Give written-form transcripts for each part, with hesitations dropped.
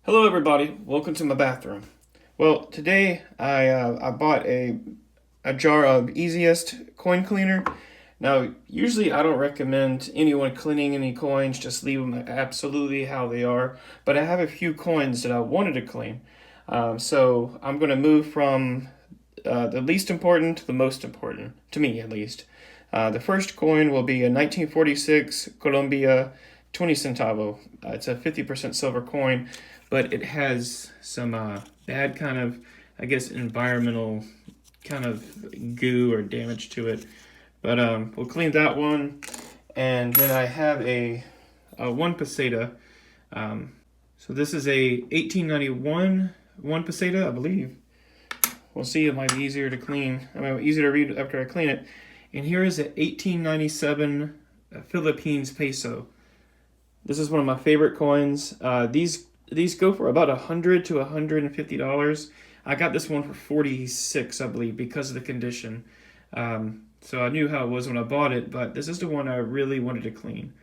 Hello everybody, welcome to my bathroom. Well, today I bought a jar of EZest coin cleaner. Now, usually I don't recommend anyone cleaning any coins, just leave them absolutely how they are. But I have a few coins that I wanted to clean. So I'm going to move from the least important to the most important, to me at least. The first coin will be a 1946 Colombia 20 centavo. It's a 50% silver coin, but it has some bad kind of, I guess, environmental kind of goo or damage to it. But we'll clean that one. And then I have a 1 peseta. So this is a 1891 1 peseta, I believe. We'll see, it might be easier to clean. I mean, easier to read after I clean it. And here is an 1897 Philippine Peso. This is one of my favorite coins. These go for about $100 to $150. I got this one for $46, I believe, because of the condition. So I knew how it was when I bought it, but this is the one I really wanted to clean.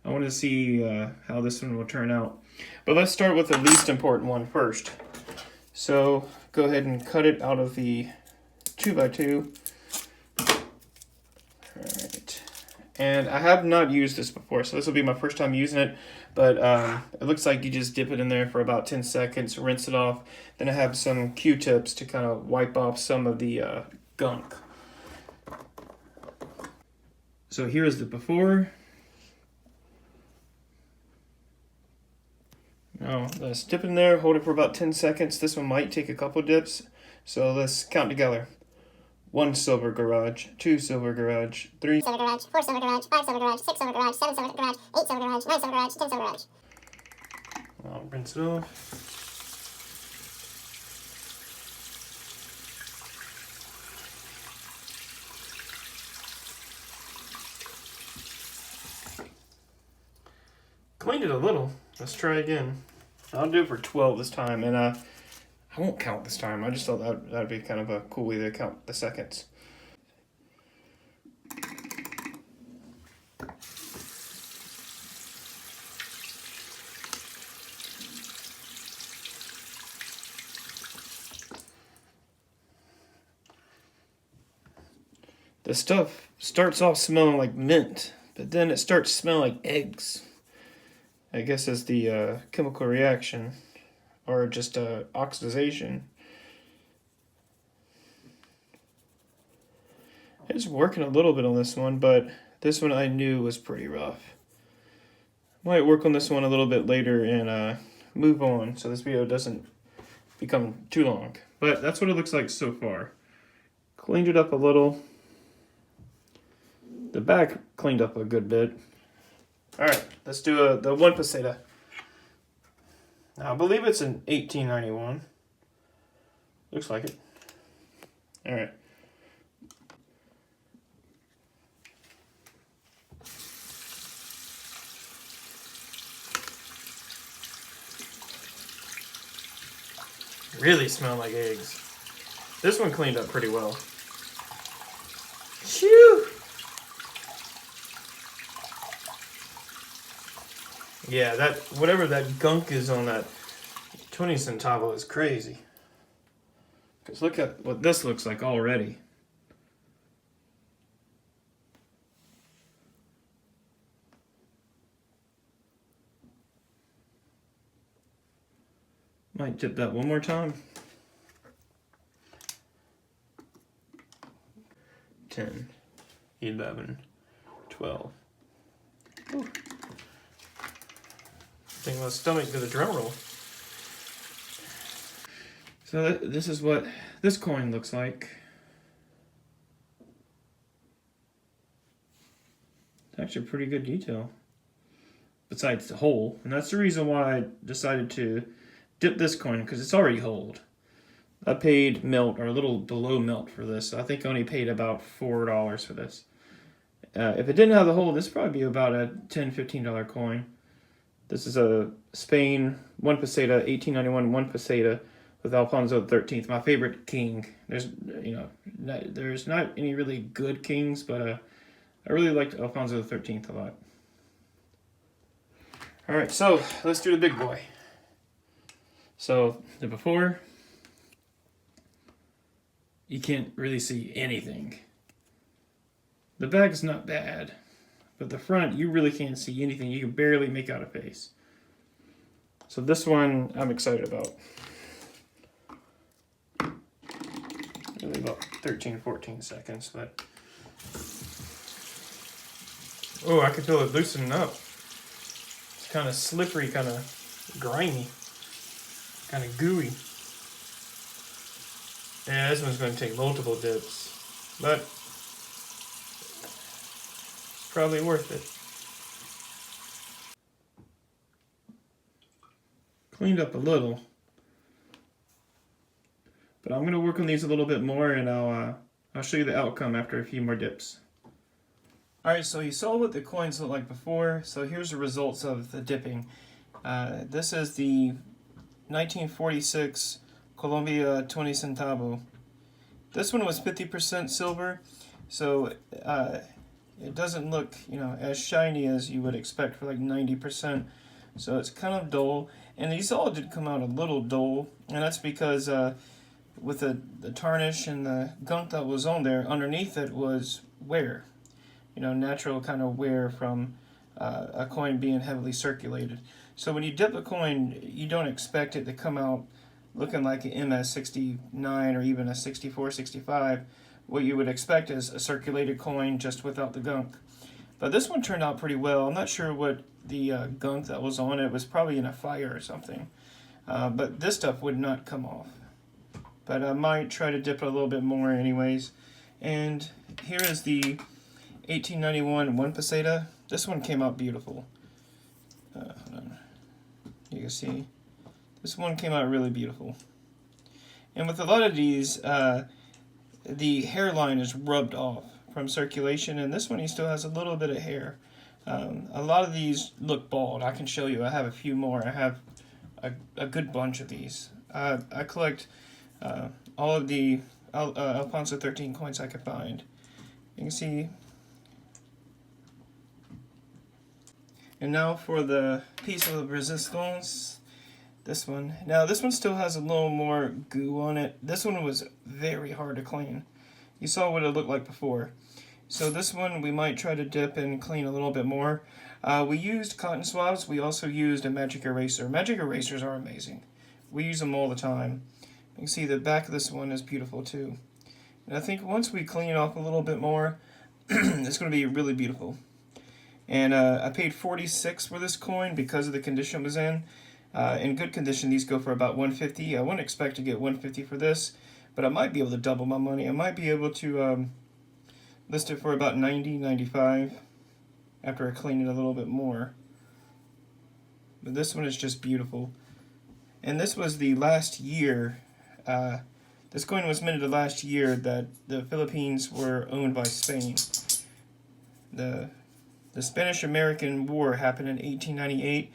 I wanted to see how this one will turn out. But let's start with the least important one first. So go ahead and cut it out of the 2x2. Alright. And I have not used this before, so this will be my first time using it. But it looks like you just dip it in there for about 10 seconds, rinse it off. Then I have some Q-tips to kind of wipe off some of the gunk. So here's the before. Now let's dip in there, hold it for about 10 seconds. This one might take a couple dips. So let's count together. 1 silver garage, 2 silver garage, 3 silver garage, 4 silver garage, 5 silver garage, 6 silver garage, 7 silver garage, 8 silver garage, 9 silver garage, 10 silver garage. I'll rinse it off. Cleaned it a little. Let's try again. I'll do it for 12 this time, and I won't count this time. I just thought that'd be kind of a cool way to count the seconds. The stuff starts off smelling like mint, but then it starts smelling like eggs. I guess it's the chemical reaction, or just oxidation. It's working a little bit on this one, but this one I knew was pretty rough. Might work on this one a little bit later and move on so this video doesn't become too long. But that's what it looks like so far. Cleaned it up a little. The back cleaned up a good bit. Alright, let's do the 1 peseta. Now, I believe it's an 1891. Looks like it. Alright. Really smell like eggs. This one cleaned up pretty well. Phew! Yeah, that whatever that gunk is on that 20 centavo is crazy. Because look at what this looks like already. Might dip that one more time. 10, 11, 12. Ooh. I think my stomach did a drum roll. So this is what this coin looks like. It's actually pretty good detail. Besides the hole. And that's the reason why I decided to dip this coin, because it's already holed. I paid melt, or a little below melt for this. So I think I only paid about $4 for this. If it didn't have the hole, this would probably be about a $10, $15 coin. This is a Spain 1 peseta, 1891 1 peseta with Alfonso XIII, my favorite king. There's not any really good kings, but I really liked Alfonso XIII a lot. All right, so let's do the big boy. So the before, you can't really see anything. The back is not bad, but the front, you really can't see anything. You can barely make out a face. So this one I'm excited about. Really about 13, 14 seconds, but oh, I can feel it loosening up. It's kind of slippery, kind of grimy, kind of gooey. Yeah, this one's going to take multiple dips, but it's probably worth it. Cleaned up a little, but I'm going to work on these a little bit more, and I'll show you the outcome after a few more dips. Alright, so you saw what the coins looked like before, so here's the results of the dipping. This is the 1946 Colombia 20 centavo. This one was 50% silver, so it doesn't look, as shiny as you would expect for like 90%. So it's kind of dull, and these all did come out a little dull, and that's because with the tarnish and the gunk that was on there, underneath it was wear. Natural kind of wear from a coin being heavily circulated. So when you dip a coin, you don't expect it to come out looking like an MS-69 or even a 64, 65. What you would expect is a circulated coin just without the gunk. But this one turned out pretty well. I'm not sure what the gunk that was on it was, probably in a fire or something. But this stuff would not come off. But I might try to dip it a little bit more anyways. And here is the 1891 Una Peseta. This one came out beautiful. Hold on. You can see. This one came out really beautiful. And with a lot of these, the hairline is rubbed off from circulation, and this one he still has a little bit of hair. A lot of these look bald. I can show you. I have a few more. I have a good bunch of these. I collect all of the Alfonso 13 coins I could find. You can see. And now for the piece of resistance. This one. Now this one still has a little more goo on it. This one was very hard to clean. You saw what it looked like before. So this one we might try to dip and clean a little bit more. We used cotton swabs. We also used a magic eraser. Magic erasers are amazing. We use them all the time. You can see the back of this one is beautiful too. And I think once we clean it off a little bit more, it's going to be really beautiful. And I paid 46 for this coin because of the condition it was in. In good condition, these go for about 150. I wouldn't expect to get 150 for this, but I might be able to double my money. I might be able to list it for about 90, 95 after I clean it a little bit more. But this one is just beautiful. And this was the last year. This coin was minted the last year that the Philippines were owned by Spain. The Spanish-American War happened in 1898.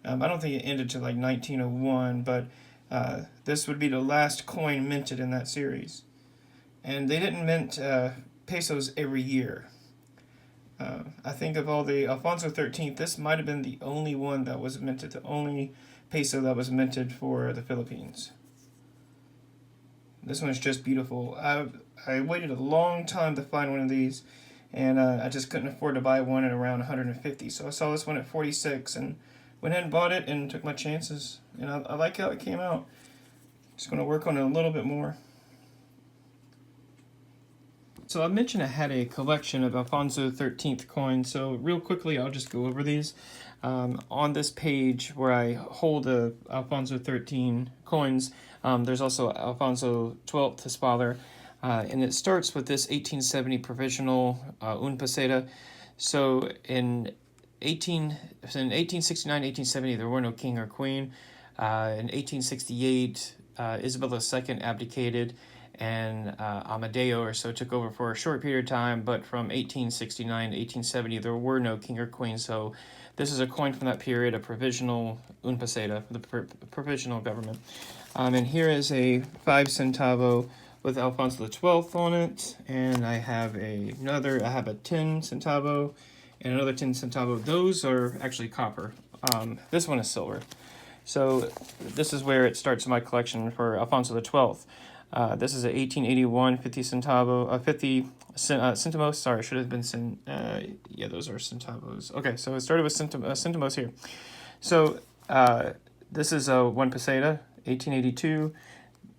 I don't think it ended till like 1901, but this would be the last coin minted in that series. And they didn't mint pesos every year. I think of all the Alfonso 13th, this might have been the only one that was minted, the only peso that was minted for the Philippines. This one is just beautiful. I waited a long time to find one of these, and I just couldn't afford to buy one at around 150. So I saw this one at 46 and went ahead and bought it and took my chances. And I like how it came out. Just going to work on it a little bit more. So I mentioned I had a collection of Alfonso 13th coins, so real quickly I'll just go over these. On this page where I hold the Alfonso 13 coins, there's also Alfonso 12th, his father, and it starts with this 1870 provisional Una Peseta. So in 1869, 1870, there were no king or queen. In 1868, Isabella II abdicated, and Amadeo or so took over for a short period of time, but from 1869 to 1870, there were no king or queen, so this is a coin from that period, a provisional Una Peseta, the provisional government. And here is a 5 centavo with Alfonso XII on it, and I have a 10 centavo and another 10 centavo. Those are actually copper. This one is silver. So this is where it starts my collection for Alfonso the 12th. This is a 1881 50 centavo, 50 centavos. Sorry, should have been yeah, those are centavos. Okay, so it started with centavos here. So this is a 1 peseta, 1882.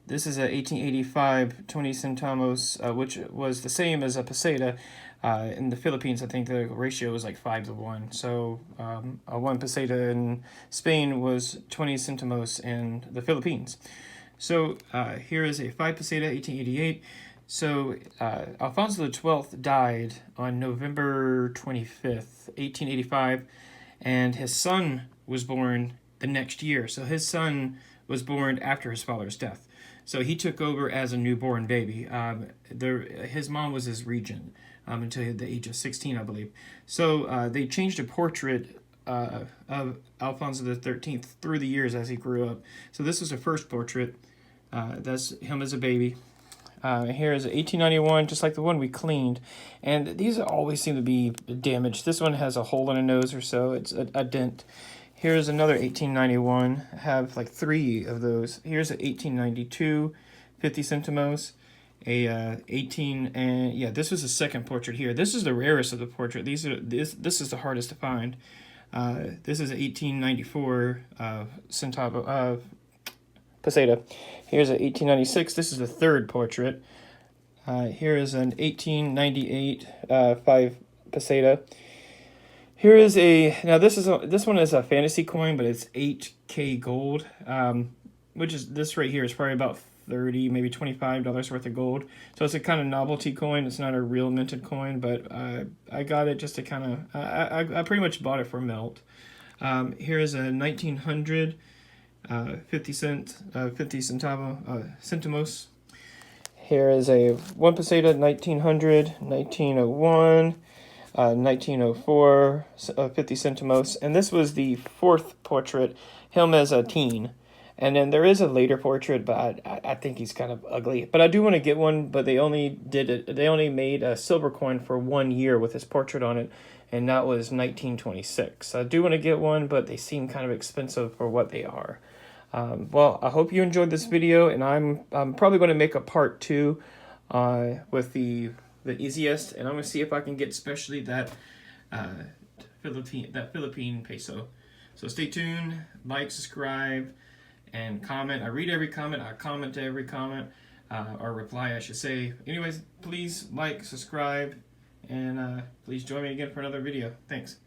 This is a 1885 20 centavos, which was the same as a peseta. In the Philippines, I think the ratio was like 5 to 1. So a 1 peseta in Spain was 20 centavos in the Philippines. So here is a 5 peseta, 1888. So Alfonso the 12th died on November 25th, 1885, and his son was born the next year. So his son was born after his father's death. So he took over as a newborn baby. His mom was his regent until the age of 16, I believe. So they changed a portrait of Alfonso the 13th through the years as he grew up. So this was the first portrait. That's him as a baby. Here is 1891, just like the one we cleaned. And these always seem to be damaged. This one has a hole in a nose or so. It's a dent. Here's another 1891. I have like 3 of those. Here's an 1892, 50 centimos. A 18, and yeah, this was the second portrait here. This is the rarest of the portrait. This is the hardest to find. This is an 1894 centavo peseta. Here's an 1896. This is the third portrait. Here is an 1898 5 peseta. Here is now this one is a fantasy coin, but it's 8K gold, which is this right here is probably about $30, maybe $25 worth of gold. So it's a kind of novelty coin. It's not a real minted coin, but I got it just to kind of I pretty much bought it for melt. Here is a 1900 50 centimos. Here is a 1 peseta, 1900, 1901. 1904, 50 centimos, and this was the fourth portrait, him as a teen. And then there is a later portrait, but I think he's kind of ugly. But I do want to get one, but they only made a silver coin for 1 year with his portrait on it, and that was 1926. I do want to get one, but they seem kind of expensive for what they are. Well, I hope you enjoyed this video, and I'm probably going to make a part 2 with the EZest, and I'm going to see if I can get especially that Philippine peso. So stay tuned, like, subscribe, and comment. I read every comment. I comment to every comment, or reply, I should say. Anyways, please like, subscribe, and please join me again for another video. Thanks.